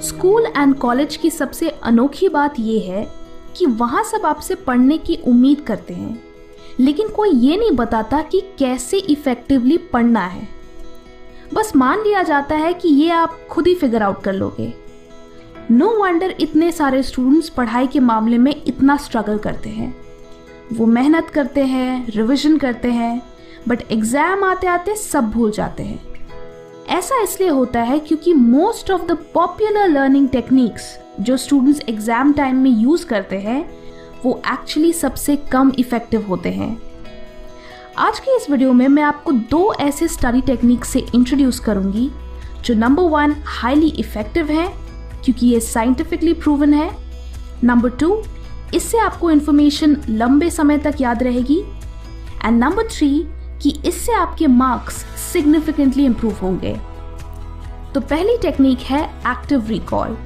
School and college की सबसे अनोखी बात यह है कि वहाँ सब आपसे पढ़ने की उम्मीद करते हैं, लेकिन कोई ये नहीं बताता कि कैसे इफेक्टिवली पढ़ना है। बस मान लिया जाता है कि ये आप खुद ही फिगर आउट कर लोगे। नो वंडर इतने सारे स्टूडेंट्स पढ़ाई के मामले में इतना स्ट्रगल करते हैं। वो मेहनत करते हैं, रिवीजन करते हैं, बट एग्जाम आते आते सब भूल जाते हैं। ऐसा इसलिए होता है क्योंकि most of the popular learning techniques जो स्टूडेंट्स एग्जाम टाइम में यूज करते हैं वो एक्चुअली सबसे कम इफेक्टिव होते हैं। आज के इस वीडियो में मैं आपको 2 ऐसे स्टडी टेक्निक से इंट्रोड्यूस करूंगी जो नंबर 1 हाईली इफेक्टिव है क्योंकि ये साइंटिफिकली प्रूवन है, नंबर 2 इससे आपको इंफॉर्मेशन लंबे समय तक याद रहेगी, एंड नंबर 3 कि इससे आपके मार्क्स सिग्निफिकेंटली इंप्रूव होंगे। तो पहली टेक्निक है एक्टिव रिकॉल।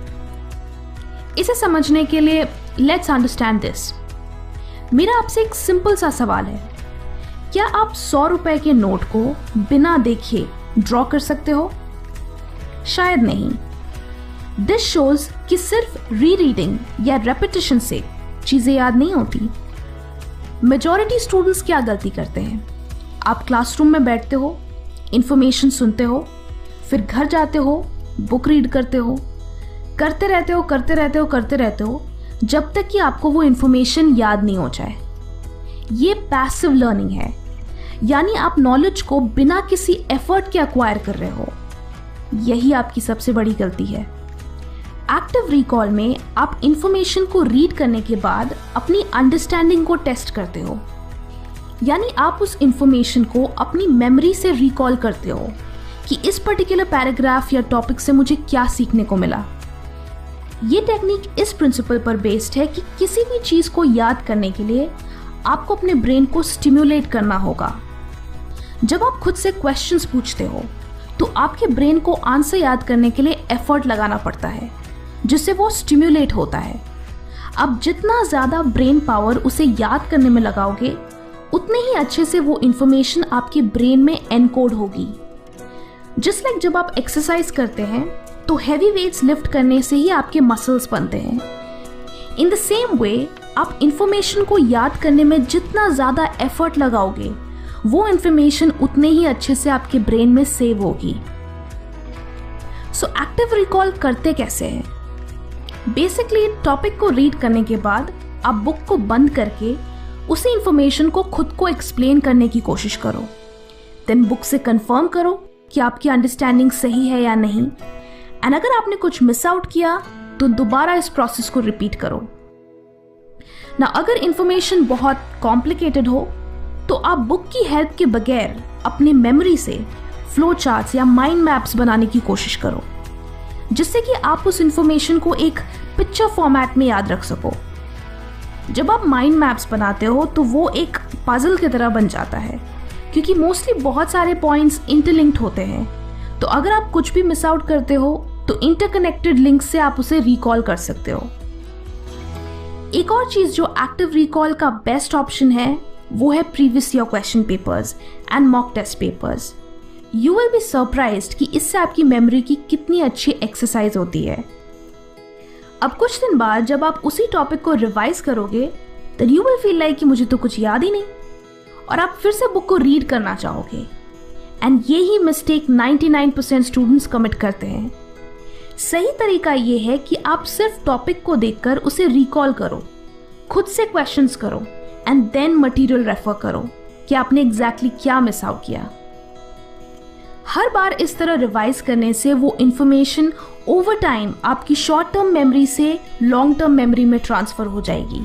इसे समझने के लिए लेट्स अंडरस्टैंड दिस। मेरा आपसे एक सिंपल सा सवाल है, क्या आप 100 रुपए के नोट को बिना देखे ड्रॉ कर सकते हो? शायद नहीं। दिस शोज कि सिर्फ रीडिंग या रेपिटेशन से चीजें याद नहीं होती। मेजॉरिटी स्टूडेंट्स क्या गलती करते हैं? आप क्लासरूम में बैठते हो, इंफॉर्मेशन सुनते हो, फिर घर जाते हो, बुक रीड करते हो, करते रहते हो जब तक कि आपको वो इंफॉर्मेशन याद नहीं हो जाए। ये पैसिव लर्निंग है, यानी आप नॉलेज को बिना किसी एफर्ट के एक्वायर कर रहे हो। यही आपकी सबसे बड़ी गलती है। एक्टिव रिकॉल में आप इंफॉर्मेशन को रीड करने के बाद अपनी अंडरस्टैंडिंग को टेस्ट करते हो, यानी आप उस इंफॉर्मेशन को अपनी मेमोरी से रिकॉल करते हो कि इस पर्टिकुलर पैराग्राफ या टॉपिक से मुझे क्या सीखने को मिला। ये टेक्निक इस प्रिंसिपल पर बेस्ड है कि किसी भी चीज को याद करने के लिए आपको अपने ब्रेन को स्टिम्युलेट करना होगा। जब आप खुद से क्वेश्चंस पूछते हो तो आपके ब्रेन को आंसर याद करने के लिए एफर्ट लगाना पड़ता है, जिससे वो स्टिम्युलेट होता है। अब जितना ज्यादा ब्रेन पावर उसे याद करने में लगाओगे उतने ही अच्छे से वो इंफॉर्मेशन आपके ब्रेन में एनकोड होगी। जस्ट लाइक जब आप एक्सरसाइज करते हैं तो हैवी वेट्स लिफ्ट करने से ही आपके मसल्स बनते हैं। इन द सेम वे आप इंफॉर्मेशन को याद करने में जितना ज्यादा एफर्ट लगाओगे वो इंफॉर्मेशन उतने ही अच्छे से आपके ब्रेन में सेव होगी। सो एक्टिव रिकॉल करते कैसे हैं? बेसिकली टॉपिक को रीड करने के बाद आप बुक को बंद करके उसी इंफॉर्मेशन को खुद को एक्सप्लेन करने की कोशिश करो। देन बुक से कंफर्म करो कि आपकी अंडरस्टैंडिंग सही है या नहीं, एंड अगर आपने कुछ मिस आउट किया तो दोबारा इस प्रोसेस को रिपीट करो ना। अगर इंफॉर्मेशन बहुत कॉम्प्लिकेटेड हो तो आप बुक की हेल्प के बगैर अपने मेमोरी से फ्लो चार्ट्स या माइंड मैप्स बनाने की कोशिश करो, जिससे कि आप उस इंफॉर्मेशन को एक पिक्चर फॉर्मेट में याद रख सको। जब आप माइंड मैप्स बनाते हो तो वो एक पजल की तरह बन जाता है, क्योंकि मोस्टली बहुत सारे पॉइंट्स इंटरलिंक्ड होते हैं। तो अगर आप कुछ भी मिस आउट करते हो तो इंटरकनेक्टेड लिंक से आप उसे रिकॉल कर सकते हो। एक और चीज जो एक्टिव रिकॉल का बेस्ट ऑप्शन है वो है previous year question papers and mock test papers. You will be surprised कि इससे आपकी मेमोरी की कितनी अच्छी एक्सरसाइज होती है। अब कुछ दिन बाद जब आप उसी टॉपिक को रिवाइज करोगे then you will feel like कि मुझे तो कुछ याद ही नहीं, और आप फिर से बुक को रीड करना चाहोगे। एंड ये ही मिस्टेक 99% स्टूडेंट्स कमिट करते हैं। सही तरीका ये है कि आप सिर्फ टॉपिक को देखकर उसे रिकॉल करो, खुद से क्वेश्चंस करो, एंड देन मटेरियल रेफर करो कि आपने एग्जैक्टली क्या मिस आउट किया। हर बार इस तरह रिवाइज करने से वो इंफॉर्मेशन ओवर टाइम आपकी शॉर्ट टर्म मेमोरी से लॉन्ग टर्म मेमोरी में ट्रांसफर हो जाएगी।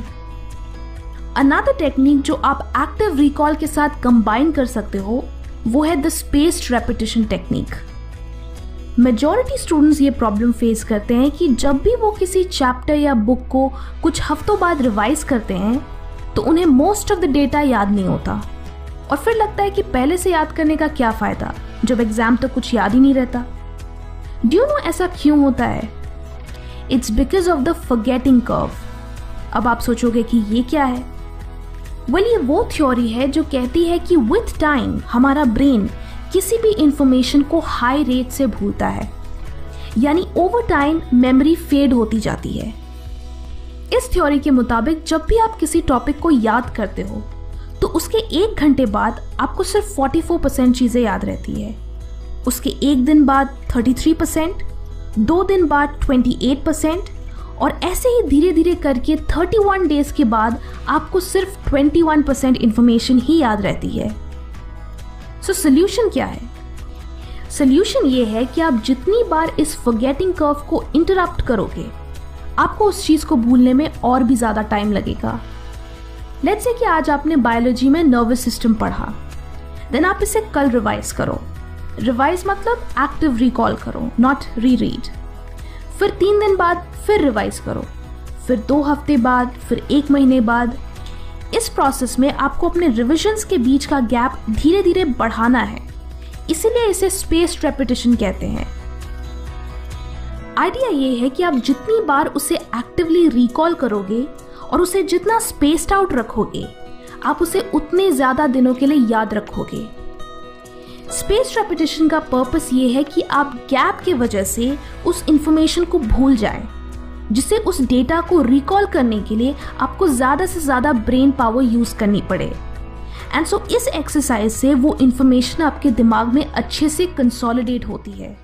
अनदर टेक्निक जो आप एक्टिव रिकॉल के साथ कंबाइन कर सकते हो वो है the spaced repetition technique. Majority students ये प्रॉब्लम फेस करते हैं कि जब भी वो किसी चैप्टर या बुक को कुछ हफ्तों बाद रिवाइज करते हैं तो उन्हें मोस्ट ऑफ द डेटा याद नहीं होता, और फिर लगता है कि पहले से याद करने का क्या फायदा जब एग्जाम तक कुछ याद ही नहीं रहता। डू यू नो ऐसा क्यों होता है? It's because of the forgetting curve. अब आप सोचोगे कि ये क्या है? ये वो थ्योरी है जो कहती है कि विथ टाइम हमारा ब्रेन किसी भी इंफॉर्मेशन को हाई रेट से भूलता है, यानी ओवर टाइम मेमोरी फेड होती जाती है। इस थ्योरी के मुताबिक जब भी आप किसी टॉपिक को याद करते हो तो उसके 1 घंटे बाद आपको सिर्फ 44% चीज़ें याद रहती है, उसके 1 दिन बाद 33%, 2 दिन बाद 28% और ऐसे ही धीरे धीरे करके 31 डेज के बाद आपको सिर्फ 21% इंफॉर्मेशन ही याद रहती है। सो सोल्यूशन क्या है? सोल्यूशन ये है कि आप जितनी बार इस फॉरगेटिंग कर्व को इंटरप्ट करोगे आपको उस चीज़ को भूलने में और भी ज़्यादा टाइम लगेगा। लेट्स से कि आज आपने बायोलॉजी में नर्वस सिस्टम पढ़ा, देन आप इसे कल रिवाइज करो। रिवाइज मतलब एक्टिव रिकॉल करो, नॉट रीरीड। फिर 3 दिन बाद फिर रिवाइज करो, फिर 2 हफ्ते बाद, फिर 1 महीने बाद। इस प्रोसेस में आपको अपने रिविजन्स के बीच का गैप धीरे धीरे बढ़ाना है, इसीलिए इसे स्पेस्ड रेपिटेशन कहते हैं। आइडिया ये है कि आप जितनी बार उसे एक्टिवली रिकॉल करोगे और उसे जितना स्पेस्ड आउट रखोगे आप उसे उतने ज़्यादा दिनों के लिए याद रखोगे। स्पेस्ड रेपिटेशन का पर्पस ये है कि आप गैप के वजह से उस इंफॉर्मेशन को भूल जाएं, जिससे उस डेटा को रिकॉल करने के लिए आपको ज़्यादा से ज़्यादा ब्रेन पावर यूज़ करनी पड़े। एंड सो इस एक्सरसाइज से वो इंफॉर्मेशन आपके दिमाग में अच्छे से कंसोलिडेट होती है।